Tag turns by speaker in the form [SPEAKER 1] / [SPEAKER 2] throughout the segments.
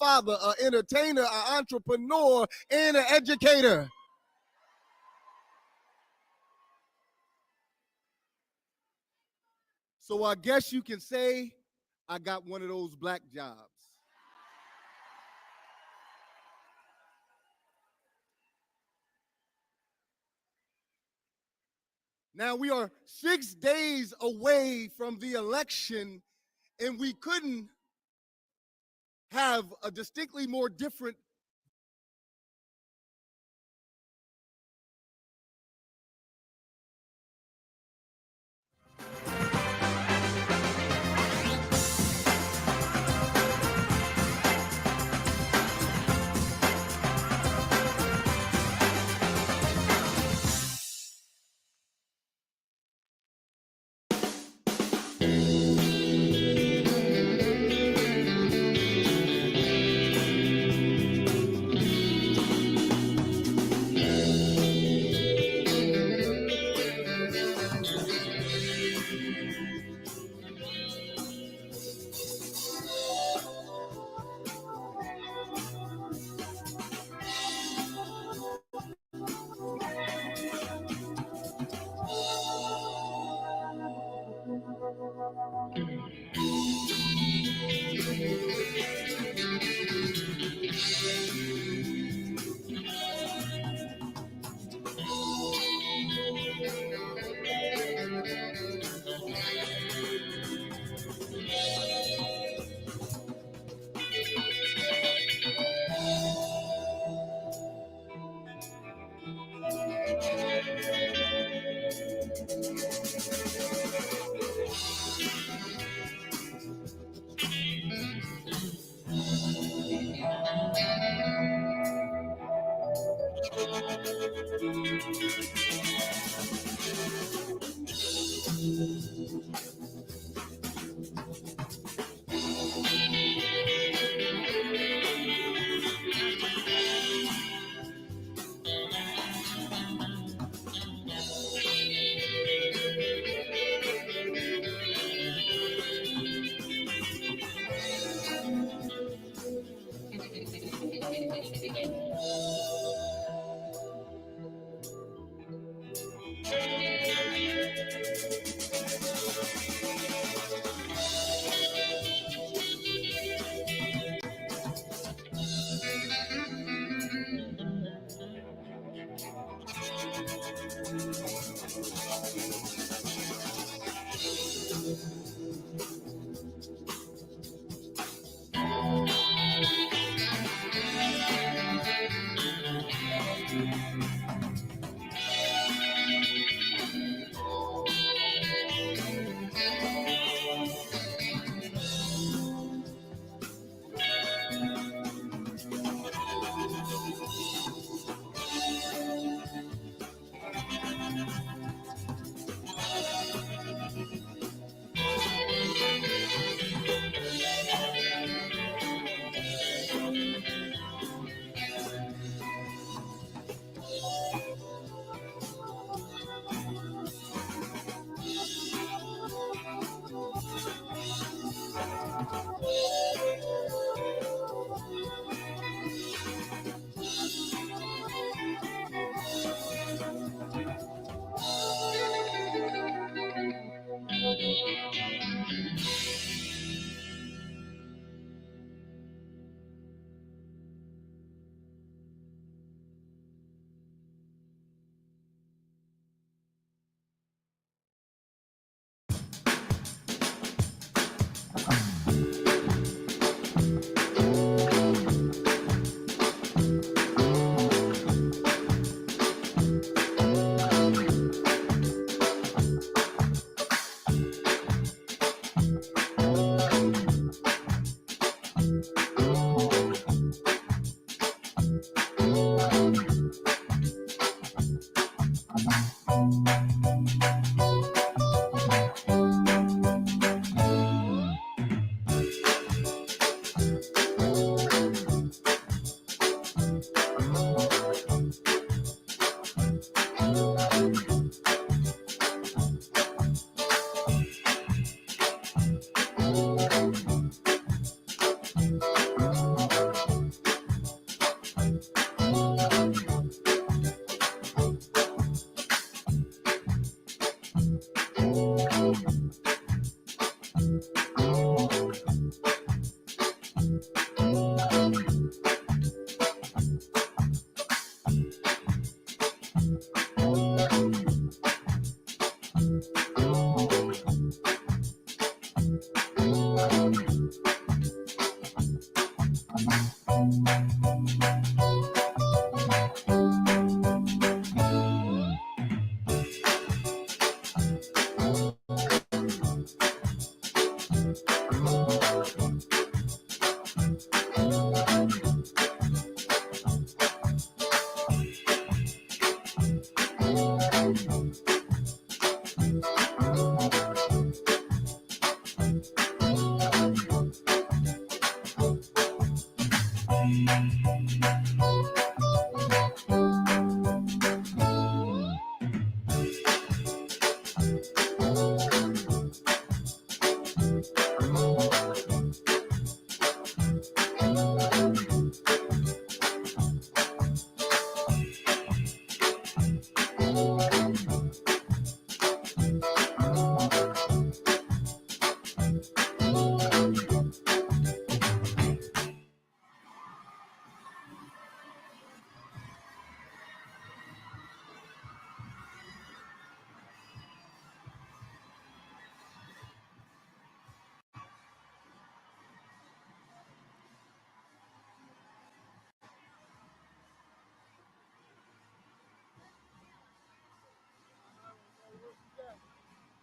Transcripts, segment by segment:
[SPEAKER 1] father, an entertainer, an entrepreneur, and an educator. So I guess you can say I got one of those black jobs. Now we are 6 days away from the election, and we couldn't have a distinctly more different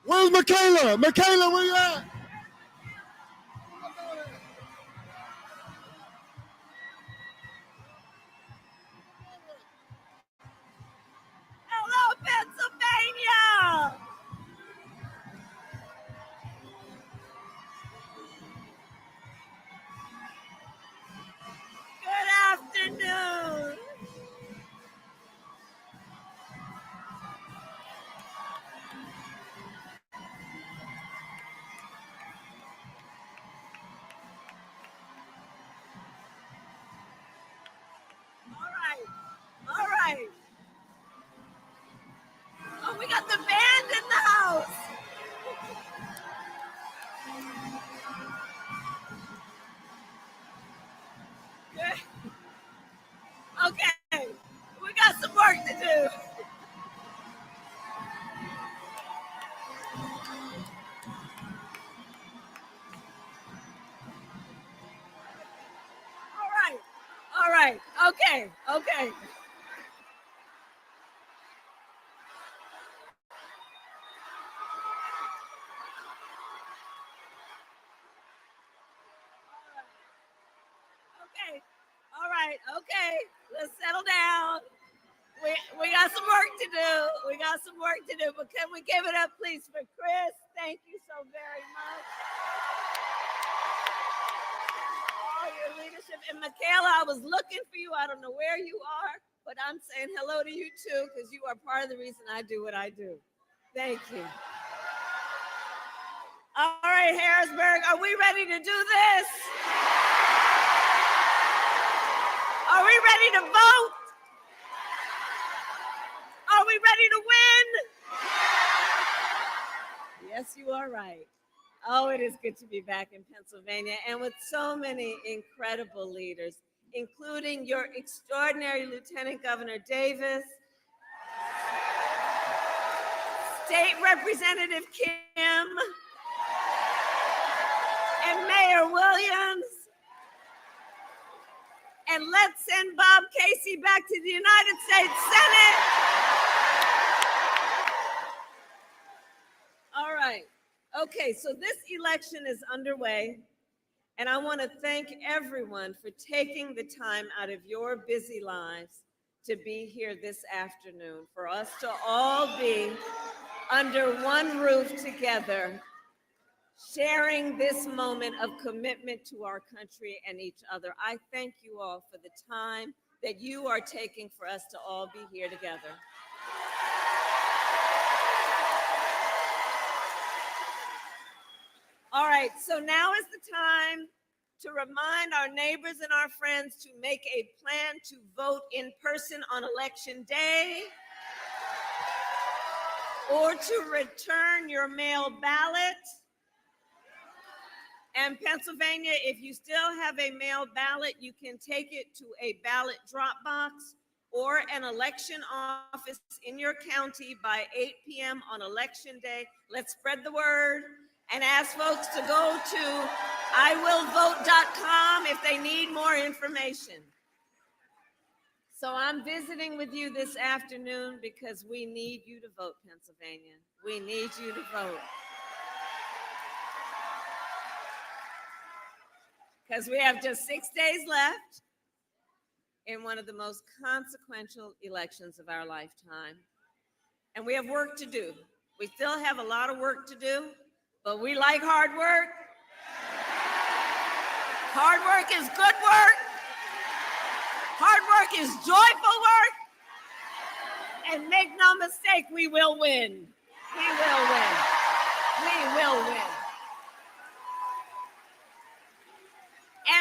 [SPEAKER 1] Where's Michaela? Michaela, where you at?
[SPEAKER 2] Hello, Pennsylvania! Good afternoon. All right. Oh, we got the band in the house. Okay, we got some work to do. All right, okay. Okay, let's settle down. We got some work to do. But can we give it up, please, for Chris? Thank you so very much. All your leadership. And Michaela, I was looking for you. I don't know where you are, but I'm saying hello to you too, because you are part of the reason I do what I do. Thank you. All right, Harrisburg, are we ready to do this? Are we ready to vote? Are we ready to win? Yes, you are right. Oh, it is good to be back in Pennsylvania and with so many incredible leaders, including your extraordinary Lieutenant Governor Davis, State Representative Kim, and Mayor Williams. And let's send Bob Casey back to the United States Senate. All right. Okay, so this election is underway, and I want to thank everyone for taking the time out of your busy lives to be here this afternoon, for us to all be under one roof together, sharing this moment of commitment to our country and each other. I thank you all for the time that you are taking for us to all be here together. All right, so now is the time to remind our neighbors and our friends to make a plan to vote in person on Election Day, or to return your mail ballot, And Pennsylvania, if you still have a mail ballot, you can take it to a ballot drop box or an election office in your county by 8 p.m. on election day. Let's spread the word and ask folks to go to iwillvote.com if they need more information. So I'm visiting with you this afternoon because we need you to vote, Pennsylvania. We need you to vote. Because we have just 6 days left in one of the most consequential elections of our lifetime. And we have work to do. We still have a lot of work to do, but we like hard work. Hard work is good work. Hard work is joyful work. And make no mistake, we will win. We will win. We will win.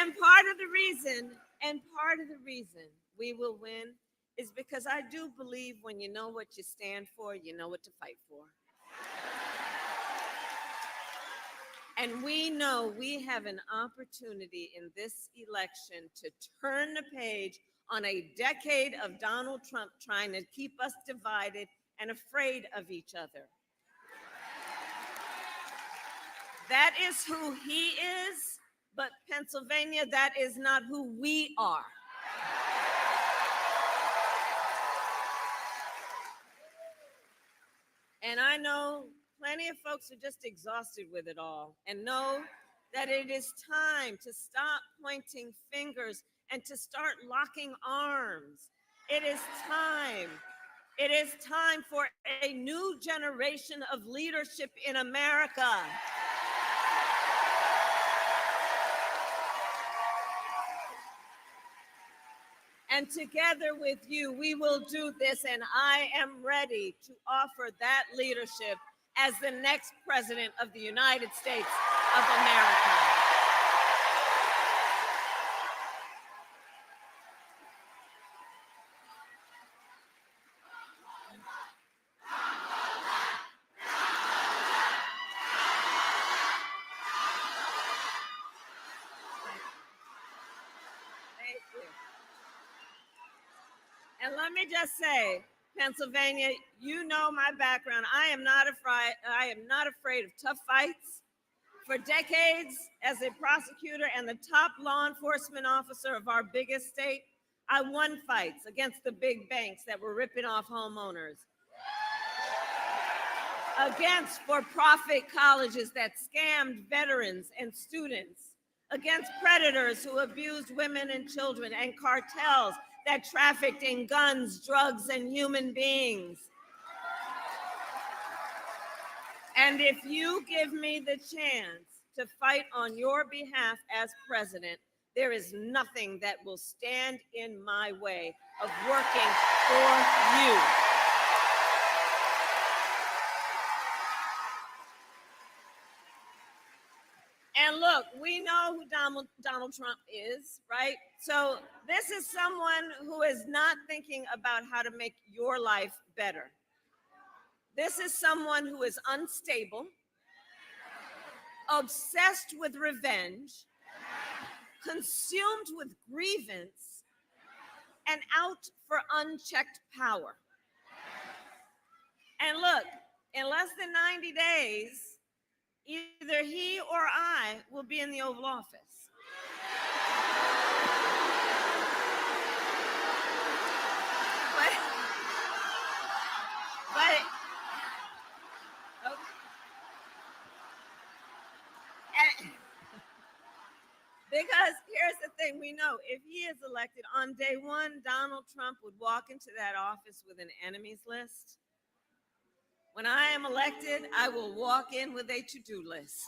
[SPEAKER 2] And part of the reason we will win is because I do believe when you know what you stand for, you know what to fight for. And we know we have an opportunity in this election to turn the page on a decade of Donald Trump trying to keep us divided and afraid of each other. That is who he is, but Pennsylvania, that is not who we are. And I know plenty of folks are just exhausted with it all and know that it is time to stop pointing fingers and to start locking arms. It is time. It is time for a new generation of leadership in America. And together with you, we will do this, and I am ready to offer that leadership as the next president of the United States of America. Thank you. And let me just say, Pennsylvania, you know my background. I am not afraid of tough fights. For decades, as a prosecutor and the top law enforcement officer of our biggest state, I won fights against the big banks that were ripping off homeowners, against for-profit colleges that scammed veterans and students, against predators who abused women and children, and cartels that trafficked in guns, drugs, and human beings. And if you give me the chance to fight on your behalf as president, there is nothing that will stand in my way of working for you. And look, we know who Donald Trump is, right? So this is someone who is not thinking about how to make your life better. This is someone who is unstable, obsessed with revenge, consumed with grievance, and out for unchecked power. And look, in less than 90 days, either he or I will be in the Oval Office. But okay. Because here's the thing, we know if he is elected on day one, Donald Trump would walk into that office with an enemies list. When I am elected, I will walk in with a to-do list.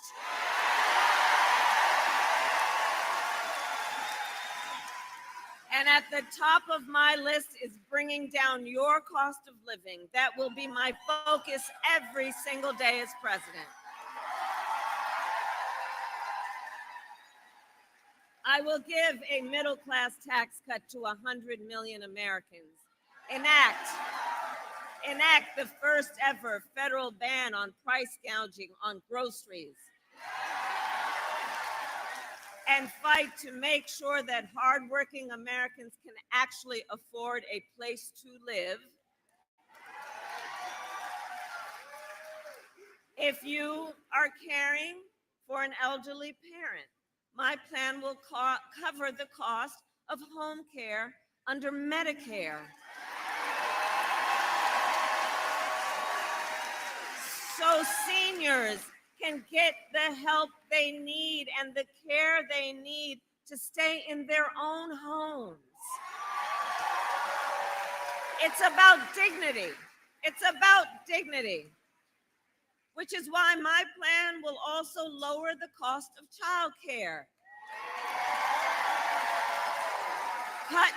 [SPEAKER 2] And at the top of my list is bringing down your cost of living. That will be my focus every single day as president. I will give a middle-class tax cut to 100 million Americans. Enact the first ever federal ban on price gouging on groceries. and fight to make sure that hardworking Americans can actually afford a place to live. If you are caring for an elderly parent, my plan will cover the cost of home care under Medicare. So seniors can get the help they need and the care they need to stay in their own homes. It's about dignity. It's about dignity, which is why my plan will also lower the cost of childcare. Cut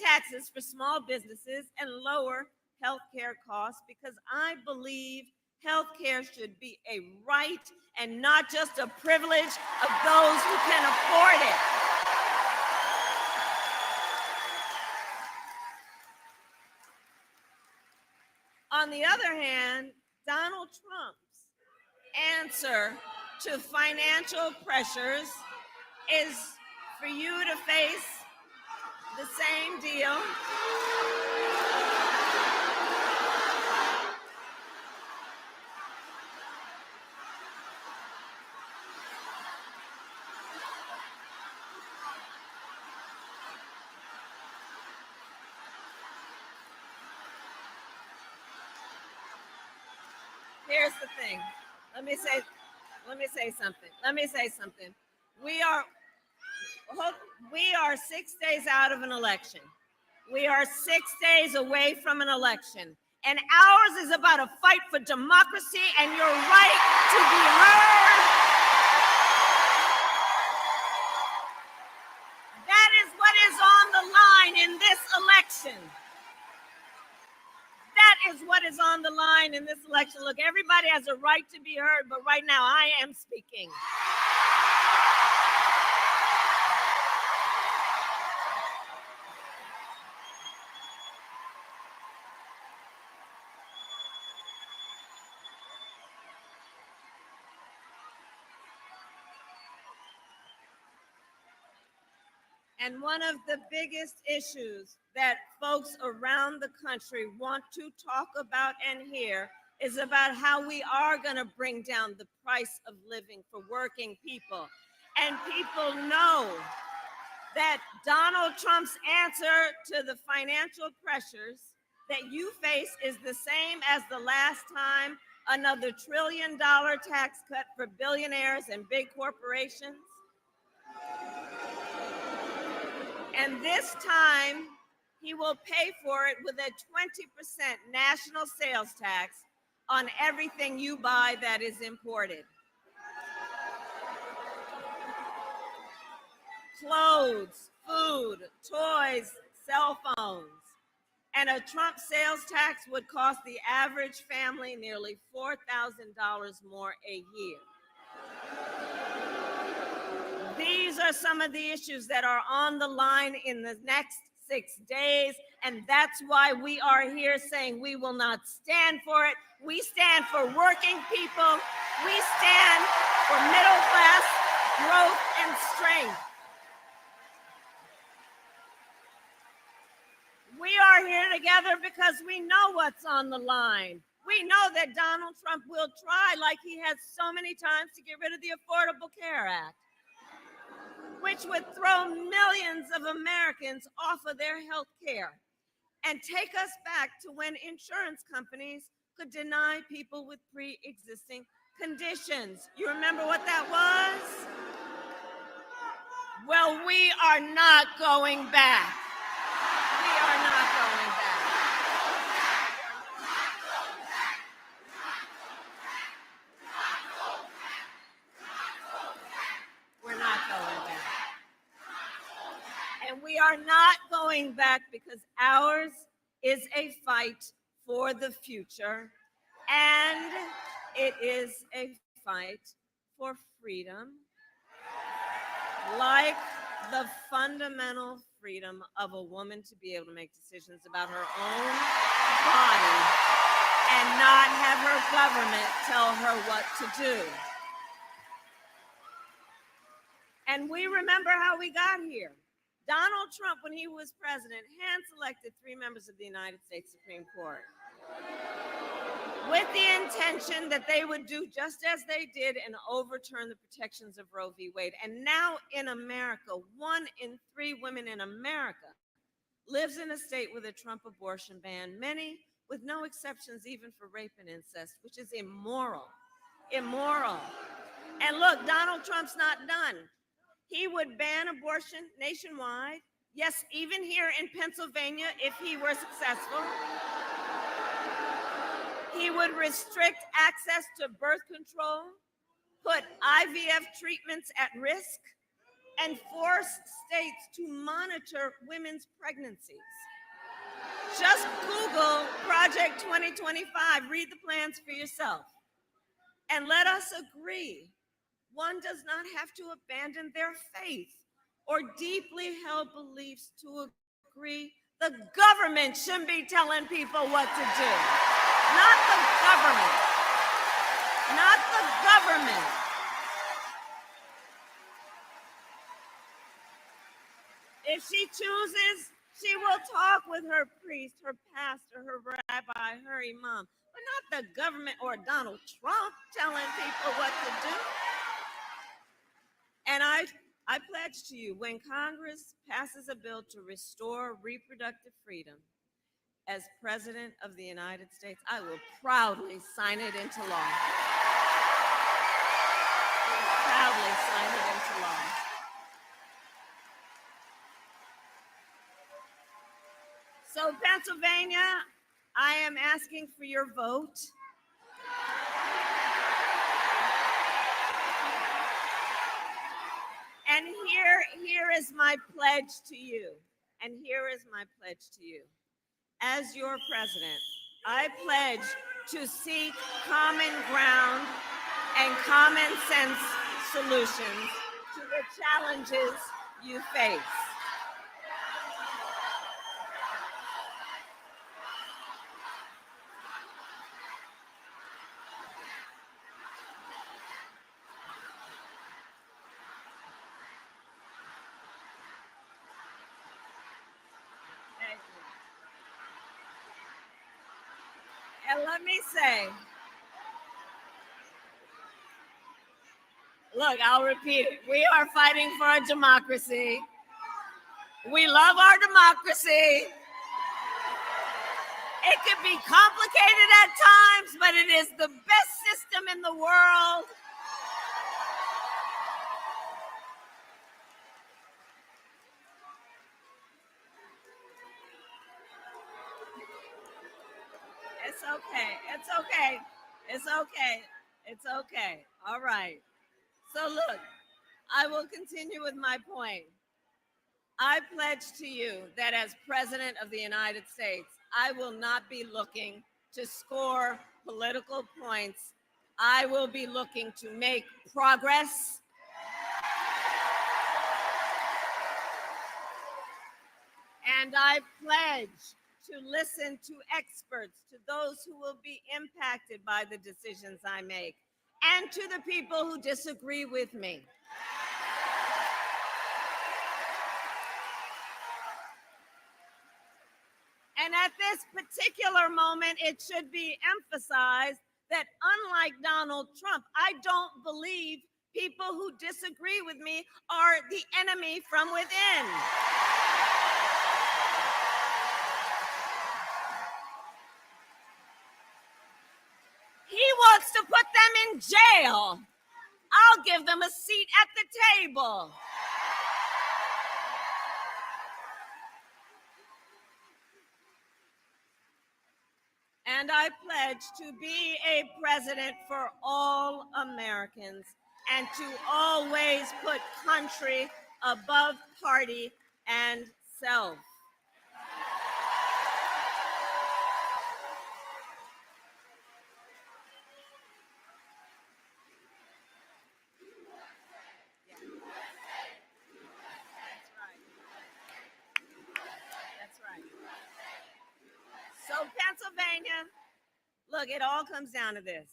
[SPEAKER 2] taxes for small businesses and lower healthcare costs, because I believe healthcare should be a right and not just a privilege of those who can afford it. On the other hand, Donald Trump's answer to financial pressures is for you to face the same deal Here's the thing. Let me say something. We are 6 days out of an election. We are 6 days away from an election. And ours is about a fight for democracy and your right to be heard. That is what is on the line in this election. That is what is on the line in this election. Look, everybody has a right to be heard, but right now I am speaking. And one of the biggest issues that folks around the country want to talk about and hear is about how we are going to bring down the price of living for working people. And people know that Donald Trump's answer to the financial pressures that you face is the same as the last time: another $1 trillion tax cut for billionaires and big corporations. And this time, he will pay for it with a 20% national sales tax on everything you buy that is imported. Clothes, food, toys, cell phones. And a Trump sales tax would cost the average family nearly $4,000 more a year. These are some of the issues that are on the line in the next 6 days, and that's why we are here saying we will not stand for it. We stand for working people. We stand for middle class growth and strength. We are here together because we know what's on the line. We know that Donald Trump will try, like he has so many times, to get rid of the Affordable Care Act, which would throw millions of Americans off of their health care and take us back to when insurance companies could deny people with pre-existing conditions. You remember what that was? Well, we are not going back. We are not going back. We're not going back. And we are not going back because ours is a fight for the future, and it is a fight for freedom, like the fundamental freedom of a woman to be able to make decisions about her own body and not have her government tell her what to do. And we remember how we got here. Donald Trump, when he was president, hand-selected 3 members of the United States Supreme Court with the intention that they would do just as they did and overturn the protections of Roe v. Wade. And now in America, 1 in 3 women in America lives in a state with a Trump abortion ban, many with no exceptions even for rape and incest, which is immoral. Immoral. And look, Donald Trump's not done. He would ban abortion nationwide. Yes, even here in Pennsylvania, if he were successful. He would restrict access to birth control, put IVF treatments at risk, and force states to monitor women's pregnancies. Just Google Project 2025, read the plans for yourself. And let us agree, one does not have to abandon their faith or deeply held beliefs to agree the government shouldn't be telling people what to do. Not the government. Not the government. If she chooses, she will talk with her priest, her pastor, her rabbi, her imam, but not the government or Donald Trump telling people what to do. And I pledge to you, when Congress passes a bill to restore reproductive freedom, as President of the United States, I will proudly sign it into law. Proudly sign it into law. So Pennsylvania, I am asking for your vote. And here is my pledge to you. And here is my pledge to you. As your president, I pledge to seek common ground and common sense solutions to the challenges you face. And let me say, look, I'll repeat it. We are fighting for a democracy. We love our democracy. It can be complicated at times, but it is the best system in the world. It's okay. It's okay. It's okay. It's okay. All right. So look, I will continue with my point. I pledge to you that as President of the United States, I will not be looking to score political points. I will be looking to make progress. And I pledge to listen to experts, to those who will be impacted by the decisions I make, and to the people who disagree with me. And at this particular moment, it should be emphasized that unlike Donald Trump, I don't believe people who disagree with me are the enemy from within. He wants to put them in jail. I'll give them a seat at the table. And I pledge to be a president for all Americans and to always put country above party and self. So Pennsylvania, look, it all comes down to this.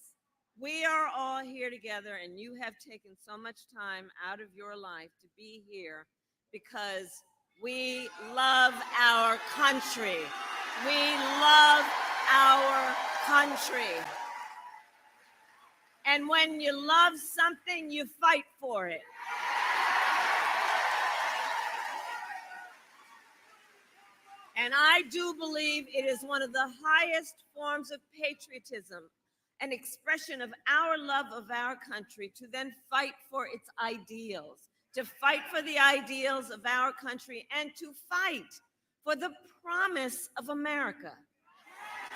[SPEAKER 2] We are all here together, and you have taken so much time out of your life to be here because we love our country. We love our country. And when you love something, you fight for it. And I do believe it is one of the highest forms of patriotism, an expression of our love of our country, to then fight for its ideals, to fight for the ideals of our country, and to fight for the promise of America.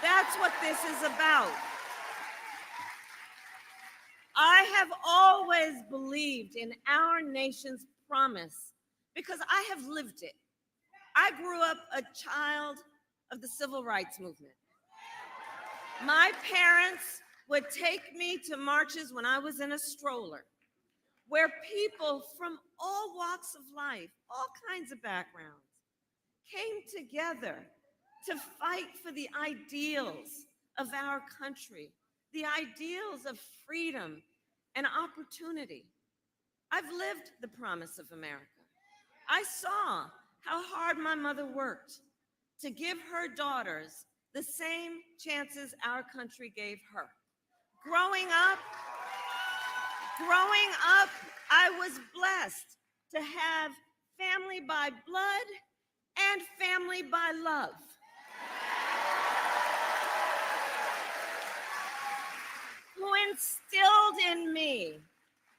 [SPEAKER 2] That's what this is about. I have always believed in our nation's promise because I have lived it. I grew up a child of the civil rights movement. My parents would take me to marches when I was in a stroller, where people from all walks of life, all kinds of backgrounds, came together to fight for the ideals of our country, the ideals of freedom and opportunity. I've lived the promise of America. I saw how hard my mother worked to give her daughters the same chances our country gave her. Growing up, I was blessed to have family by blood and family by love. Who instilled in me,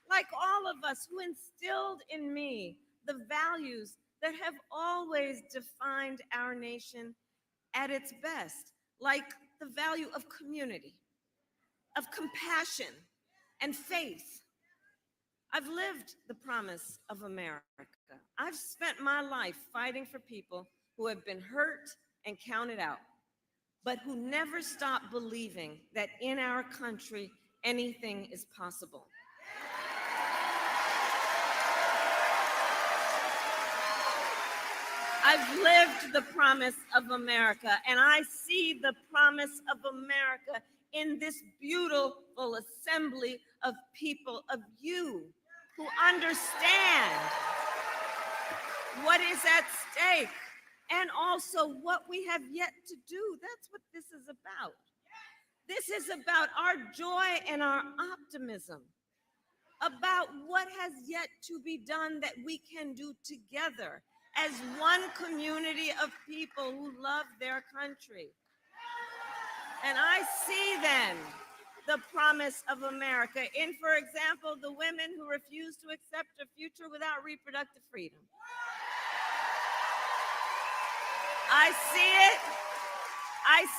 [SPEAKER 2] like all of us, who instilled in me the values that have always defined our nation at its best, like the value of community, of compassion, and faith. I've lived the promise of America. I've spent my life fighting for people who have been hurt and counted out, but who never stopped believing that in our country, anything is possible. I've lived the promise of America, and I see the promise of America in this beautiful assembly of people, of you who understand what is at stake and also what we have yet to do. That's what this is about. This is about our joy and our optimism, about what has yet to be done that we can do together as one community of people who love their country. And I see then the promise of America in, for example, the women who refuse to accept a future without reproductive freedom. I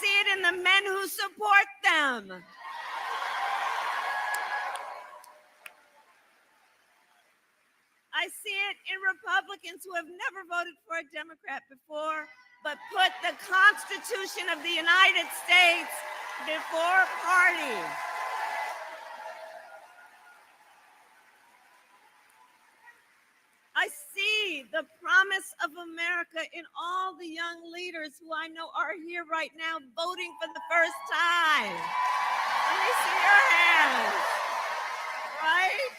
[SPEAKER 2] see it in the men who support them. I see it in Republicans who have never voted for a Democrat before, but put the Constitution of the United States before party. I see the promise of America in all the young leaders who I know are here right now voting for the first time. Let me see your hands, right?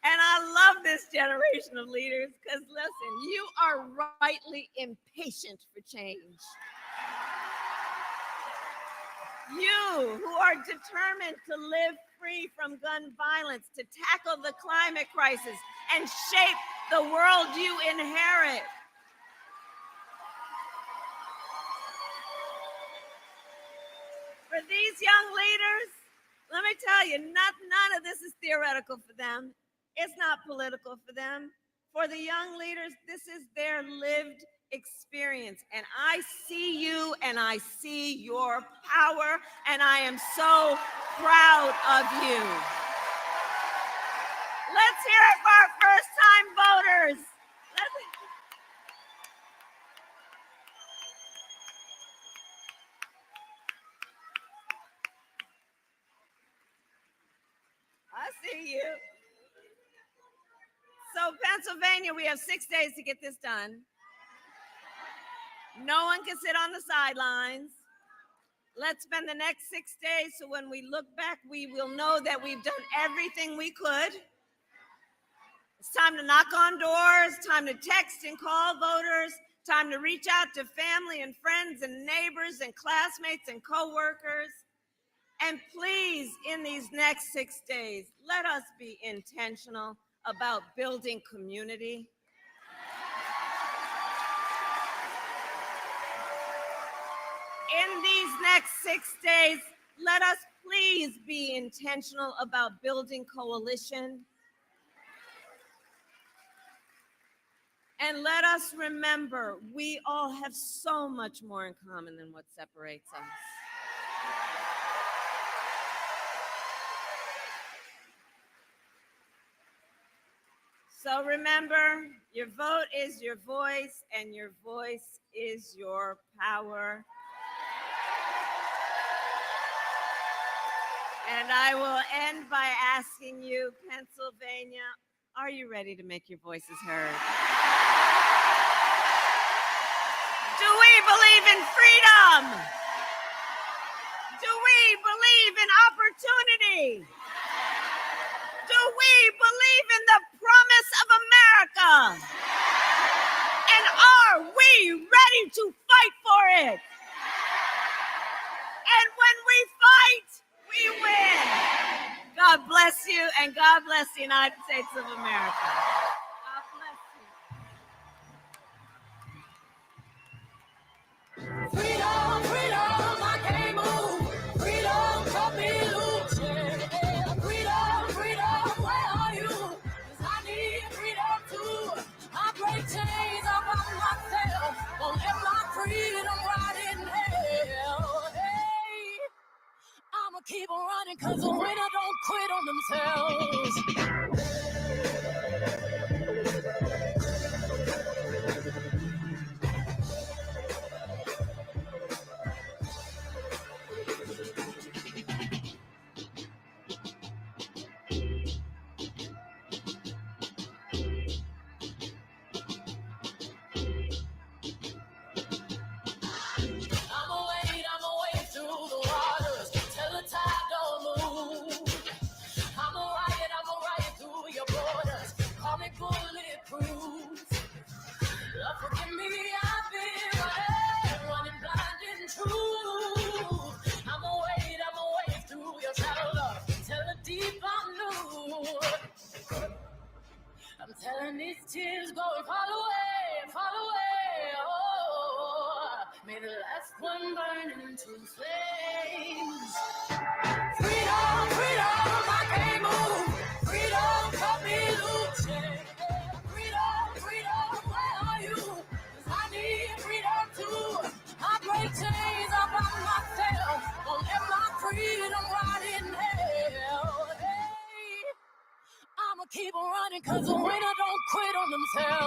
[SPEAKER 2] And I love this generation of leaders because, listen, you are rightly impatient for change. You who are determined to live free from gun violence, to tackle the climate crisis, and shape the world you inherit. For these young leaders, let me tell you, none of this is theoretical for them. It's not political for them. For the young leaders, this is their lived experience. And I see you and I see your power, and I am so proud of you. Let's hear it for our first-time voters. I see you. So Pennsylvania, we have 6 days to get this done. No one can sit on the sidelines. Let's spend the next 6 days so when we look back, we will know that we've done everything we could. It's time to knock on doors, time to text and call voters, time to reach out to family and friends and neighbors and classmates and coworkers. And please, in these next 6 days, let us be intentional about building community. In these next 6 days, let us please be intentional about building coalition. And let us remember, we all have so much more in common than what separates us. So remember, your vote is your voice, and your voice is your power. And I will end by asking you, Pennsylvania, are you ready to make your voices heard? Do we believe in freedom? Do we believe in opportunity? Do we believe in the promise of America? And are we ready to fight for it? And when we fight, we win. God bless you, and God bless the United States of America. God bless you.
[SPEAKER 3] Freedom, freedom, I can't move. Freedom, cut me loose. Yeah. Freedom, freedom, where are you? 'Cause I need freedom too. I break chains up on myself. Won't let my freedom rot in hell. Hey, I'ma keep on running 'cause the winner don't quit on themselves. I'ma wade through the waters till the tide don't move. I'ma ride through your borders. Call me bulletproof. Lord, forgive me, I've been running blind and true. I'ma wade through your shallow love till the deep unknown. I'm telling these tears going far away, far away. Oh, may the last one burn into flames. Freedom, freedom, I can't move. Freedom, cut me loose. Yeah. Freedom, freedom, where are you? 'Cause I need freedom too. I break chains up on myself. Won't let my freedom rot in hell. Hey, I'ma keep on running 'cause the winner don't quit on themselves.